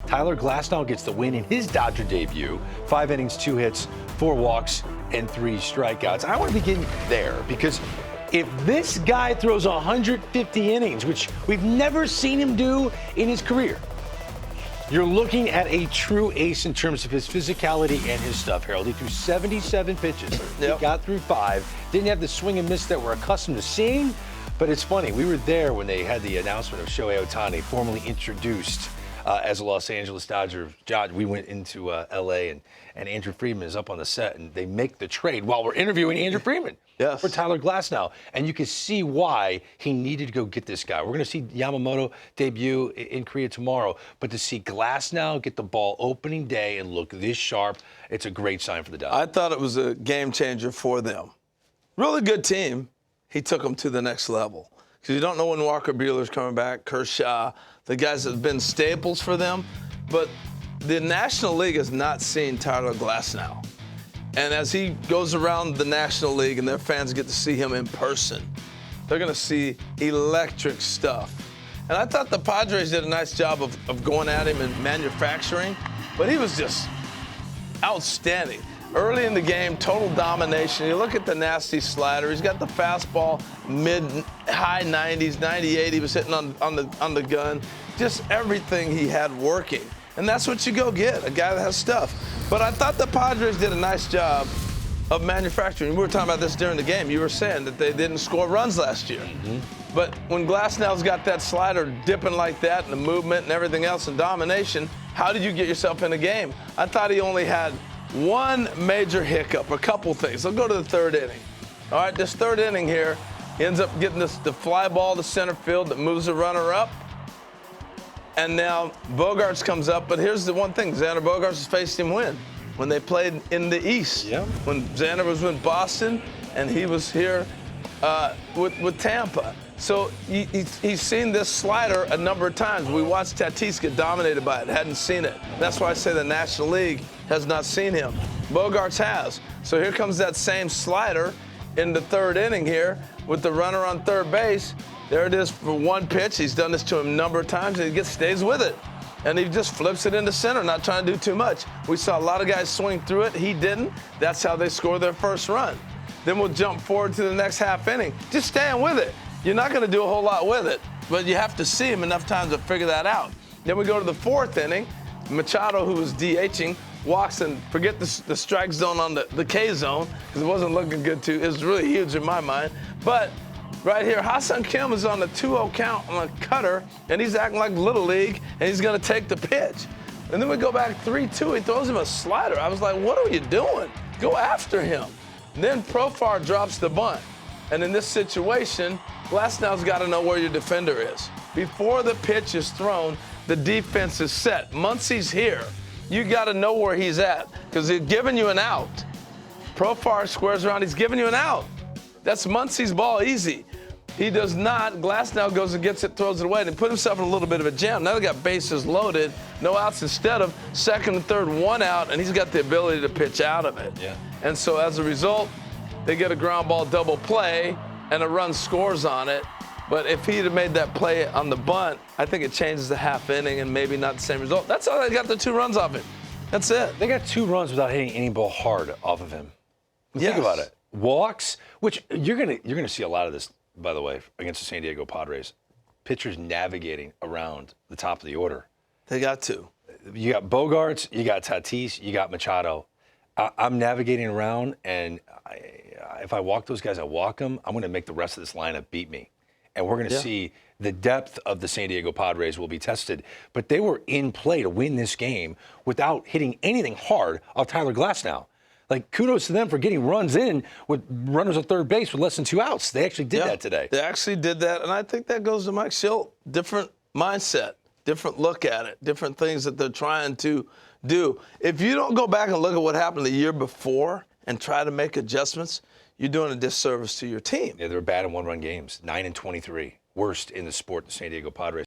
Tyler Glasnow gets the win in his Dodger debut. 5 innings, 2 hits, 4 walks, and 3 strikeouts. I want to begin there because if this guy throws 150 innings, which we've never seen him do in his career, you're looking at a true ace in terms of his physicality and his stuff, Harold. He threw 77 pitches. He got through 5. Didn't have the swing and miss that we're accustomed to seeing. But it's funny, we were there when they had the announcement of Shohei Ohtani, formally introduced as a Los Angeles Dodger. We went into L.A., and Andrew Friedman is up on the set, and they make the trade while we're interviewing Andrew Friedman for Tyler Glasnow. And you can see why he needed to go get this guy. We're going to see Yamamoto debut in Korea tomorrow, but to see Glasnow get the ball opening day and look this sharp, it's a great sign for the Dodgers. I thought it was a game changer for them. Really good team. He took them to the next level. Because you don't know when Walker Buehler's coming back, Kershaw, the guys that have been staples for them. But the National League has not seen Tyler Glasnow. And as he goes around the National League and their fans get to see him in person, they're going to see electric stuff. And I thought the Padres did a nice job of going at him and manufacturing, but he was just outstanding. Early in the game, total domination. You look at the nasty slider. He's got the fastball high 90s, 98. He was hitting on the gun. Just everything he had working. And that's what you go get, a guy that has stuff. But I thought the Padres did a nice job of manufacturing. We were talking about this during the game. You were saying that they didn't score runs last year. But when Glasnow's got that slider dipping like that and the movement and everything else and domination, how did you get yourself in a game? I thought he only had one major hiccup, a couple things. I'll go to the third inning. All right, this third inning here, he ends up getting the fly ball to center field that moves the runner up. And now Bogaerts comes up, but here's the one thing. Xander Bogaerts has faced him when they played in the East. Yeah. When Xander was with Boston and he was here with Tampa. So he's seen this slider a number of times. We watched Tatis get dominated by it, hadn't seen it. That's why I say the National League has not seen him. Bogaerts has. So here comes that same slider in the third inning here with the runner on third base. There it is for one pitch. He's done this to him a number of times, and he stays with it. And he just flips it into center, not trying to do too much. We saw a lot of guys swing through it. He didn't. That's how they score their first run. Then we'll jump forward to the next half inning. Just staying with it. You're not going to do a whole lot with it, but you have to see him enough times to figure that out. Then we go to the fourth inning. Machado, who was DHing, walks and forget the strike zone on the K zone because it wasn't looking good too. It was really huge in my mind. But right here, Ha-Seong Kim is on the 2-0 count on a cutter, and he's acting like Little League, and he's going to take the pitch. And then we go back 3-2. He throws him a slider. I was like, what are you doing? Go after him. And then Profar drops the bunt. And in this situation, Glasnow's got to know where your defender is. Before the pitch is thrown, the defense is set. Muncy's here. You got to know where he's at because he's giving you an out. Profar squares around. He's giving you an out. That's Muncy's ball easy. He does not. Glasnow goes and gets it, throws it away, and put himself in a little bit of a jam. Now they got bases loaded, no outs instead of second and third, 1 out, and he's got the ability to pitch out of it. Yeah. And so as a result, they get a ground ball double play, and a run scores on it. But if he'd have made that play on the bunt, I think it changes the half inning and maybe not the same result. That's how they got the 2 runs off it. That's it. They got 2 runs without hitting any ball hard off of him. Think about it. Walks, which you're gonna see a lot of this, by the way, against the San Diego Padres. Pitchers navigating around the top of the order. They got to. You got Bogaerts, you got Tatis, you got Machado. I'm navigating around, and if I walk those guys, I walk them. I'm going to make the rest of this lineup beat me. And we're going to see the depth of the San Diego Padres will be tested. But they were in play to win this game without hitting anything hard off Tyler Glasnow. Like, kudos to them for getting runs in with runners at third base with less than 2 outs. They actually did that today. They actually did that, and I think that goes to Mike Schilt. Different mindset, different look at it, different things that they're trying to do. If you don't go back and look at what happened the year before and try to make adjustments, you're doing a disservice to your team. Yeah, they were bad in 1-run games, 9-23, worst in the sport, the San Diego Padres.